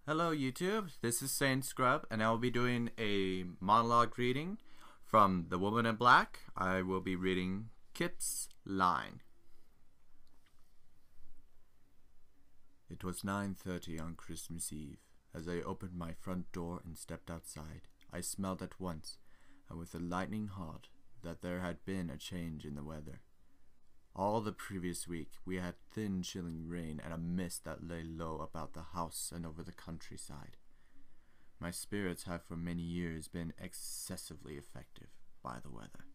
Hello YouTube, this is Saint Scrub and I will be doing a monologue reading from The Woman in Black. I will be reading Kipps' line. It was 9:30 on Christmas Eve. As I opened my front door and stepped outside, I smelled at once, and with a lightning heart, that there had been a change in the weather. All the previous week we had thin chilling rain and a mist that lay low about the house and over the countryside. My spirits have for many years been excessively affected by the weather.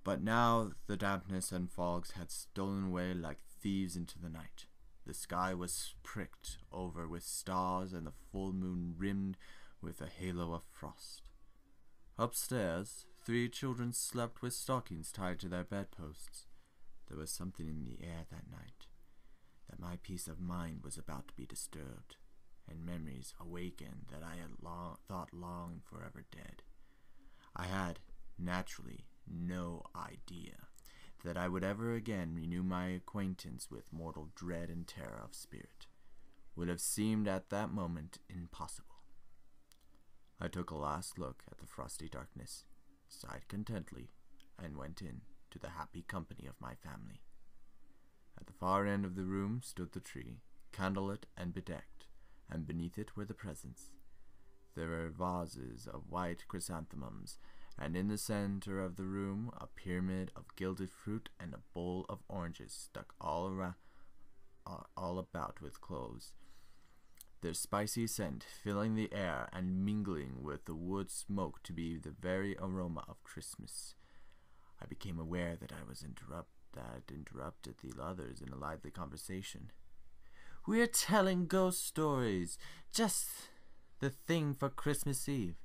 But now the dampness and fogs had stolen away like thieves into the night. The sky was pricked over with stars and the full moon rimmed with a halo of frost. Upstairs, 3 children slept with stockings tied to their bedposts. There was something in the air that night, that my peace of mind was about to be disturbed, and memories awakened that I had thought long forever dead. I had, naturally, no idea that I would ever again renew my acquaintance with mortal dread and terror of spirit. Would have seemed at that moment impossible. I took a last look at the frosty darkness, sighed contentedly, and went in to the happy company of my family. At the far end of the room stood the tree, candlelit and bedecked, and beneath it were the presents. There were vases of white chrysanthemums, and in the center of the room a pyramid of gilded fruit and a bowl of oranges stuck all about with cloves, their spicy scent filling the air and mingling with the wood smoke to be the very aroma of Christmas. I became aware that I interrupted the others in a lively conversation. "We're telling ghost stories, just the thing for Christmas Eve."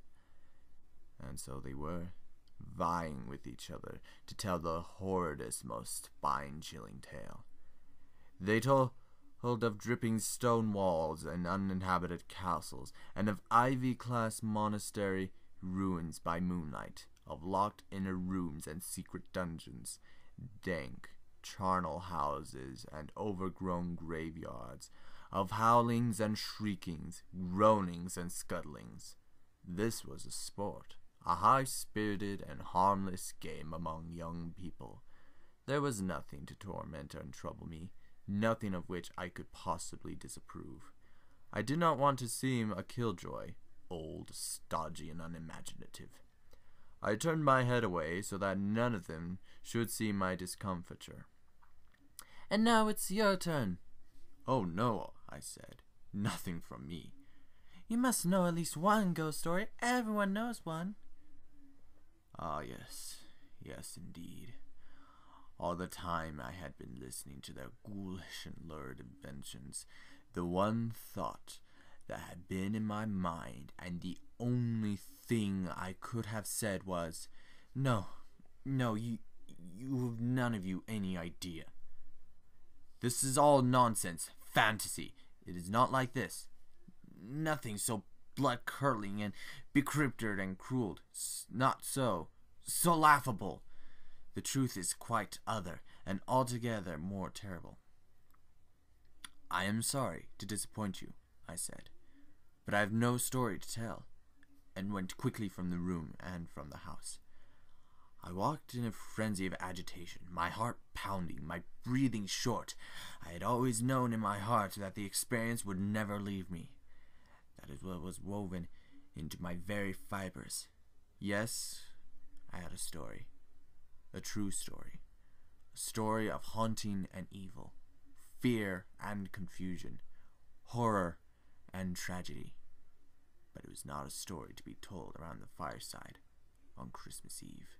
And so they were, vying with each other to tell the horridest, most spine-chilling tale. They told of dripping stone walls and uninhabited castles, and of ivy-clad monastery ruins by moonlight, of locked inner rooms and secret dungeons, dank, charnel houses and overgrown graveyards, of howlings and shriekings, groanings and scuttlings. This was a sport, a high-spirited and harmless game among young people. There was nothing to torment and trouble me, nothing of which I could possibly disapprove. I did not want to seem a killjoy, old, stodgy, and unimaginative. I turned my head away so that none of them should see my discomfiture. "And now it's your turn." "Oh no," I said, "nothing from me." "You must know at least one ghost story. Everyone knows one." Ah, yes, indeed. All the time I had been listening to their ghoulish and lurid inventions, the one thought that had been in my mind, and the only thing I could have said was, No, you have none of you any idea. This is all nonsense, fantasy. It is not like this. Nothing so blood-curdling and decrypted and cruel. Not so laughable. The truth is quite other, and altogether more terrible." "I am sorry to disappoint you," I said, "but I have no story to tell," and went quickly from the room and from the house. I walked in a frenzy of agitation, my heart pounding, my breathing short. I had always known in my heart that the experience would never leave me. That is what was woven into my very fibers. Yes, I had a story. A true story. A story of haunting and evil, fear and confusion, horror and tragedy. But it was not a story to be told around the fireside on Christmas Eve.